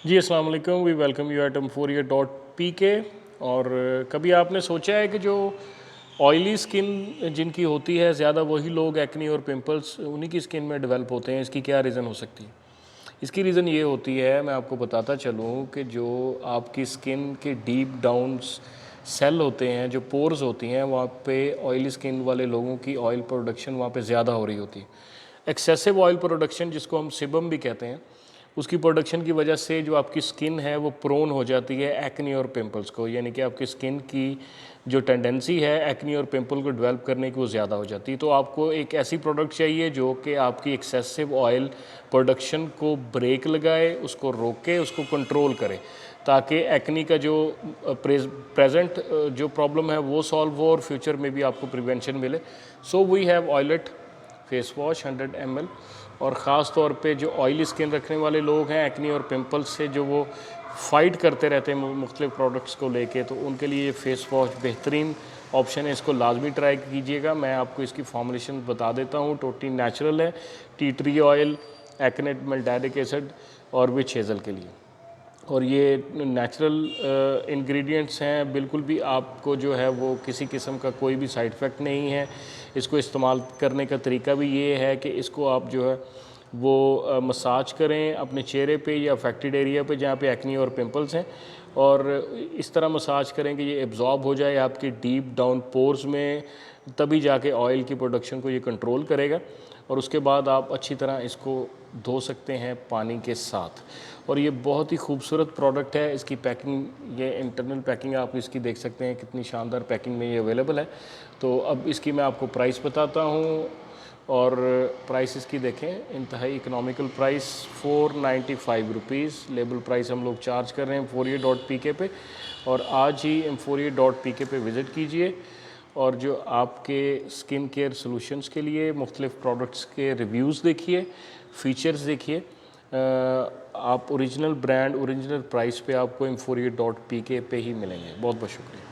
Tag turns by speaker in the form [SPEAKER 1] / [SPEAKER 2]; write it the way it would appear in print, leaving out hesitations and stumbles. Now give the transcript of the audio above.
[SPEAKER 1] जी अस्सलाम वालेकुम, we welcome you eight emforia.pk। और कभी आपने सोचा है कि जो ऑयली स्किन जिनकी होती है ज़्यादा वही लोग एक्नी और पिंपल्स उन्हीं की स्किन में डेवलप होते हैं। इसकी क्या रीज़न हो सकती है? इसकी रीज़न ये होती है, मैं आपको बताता चलूँ कि जो आपकी स्किन के डीप डाउन सेल होते हैं, जो पोर्स होती हैं, वहाँ पे ऑयली स्किन वाले लोगों की ऑयल प्रोडक्शन वहाँ पे ज़्यादा हो रही होती है। एक्सेसिव ऑयल प्रोडक्शन, जिसको हम सिबम भी कहते हैं, उसकी प्रोडक्शन की वजह से जो आपकी स्किन है वो प्रोन हो जाती है एक्नी और पिंपल्स को। यानी कि आपकी स्किन की जो टेंडेंसी है एक्नी और पिंपल को डेवलप करने की वो ज़्यादा हो जाती है। तो आपको एक ऐसी प्रोडक्ट चाहिए जो कि आपकी एक्सेसिव ऑयल प्रोडक्शन को ब्रेक लगाए, उसको रोके, उसको कंट्रोल करे, ताकि एक्नी का जो प्रेजेंट जो प्रॉब्लम है वो सॉल्व हो और फ्यूचर में भी आपको प्रिवेंशन मिले। सो वी हैव ऑयलेट फेस वॉश 100 ml। और ख़ास तौर पे जो ऑयली स्किन रखने वाले लोग हैं एक्नी और पिंपल्स से, जो वो फाइट करते रहते हैं मुख्तलिफ प्रोडक्ट्स को लेके, तो उनके लिए ये फेस वॉश बेहतरीन ऑप्शन है। इसको लाजमी ट्राई कीजिएगा। मैं आपको इसकी फॉर्मुलेशन बता देता हूँ। टोटली नेचुरल है, टी ट्री ऑयल, एक्नेट मेल्टाइडिक एसिड और विच हेज़ल के लिए। और ये नेचुरल इंग्रेडिएंट्स हैं, बिल्कुल भी आपको जो है वो किसी किस्म का कोई भी साइड इफ़ेक्ट नहीं है। इसको इस्तेमाल करने का तरीका भी ये है कि इसको आप जो है वो मसाज करें अपने चेहरे पे या अफेक्टेड एरिया पे जहाँ पे एक्नी और पिंपल्स हैं, और इस तरह मसाज करें कि ये एब्जॉर्ब हो जाए आपके डीप डाउन पोर्स में, तभी जाके ऑयल की प्रोडक्शन को ये कंट्रोल करेगा। और उसके बाद आप अच्छी तरह इसको धो सकते हैं पानी के साथ। और ये बहुत ही खूबसूरत प्रोडक्ट है। इसकी पैकिंग, ये इंटरनल पैकिंग आप इसकी देख सकते हैं, कितनी शानदार पैकिंग में ये अवेलेबल है। तो अब इसकी मैं आपको प्राइस बताता हूँ, और प्राइस इसकी देखें, इंतहाई economical price 495 rupees label price हम लोग चार्ज कर रहे हैं emforia.pk पे। और आज ही emforia.pk पे विज़िट कीजिए, और जो आपके स्किन केयर सॉल्यूशंस के लिए मुख्तलिफ प्रोडक्ट्स के रिव्यूज़ देखिए, फ़ीचर्स देखिए। आप ओरिजिनल ब्रांड, ओरिजिनल प्राइस पे आपको emforia.pk पे ही मिलेंगे। बहुत बहुत शुक्रिया।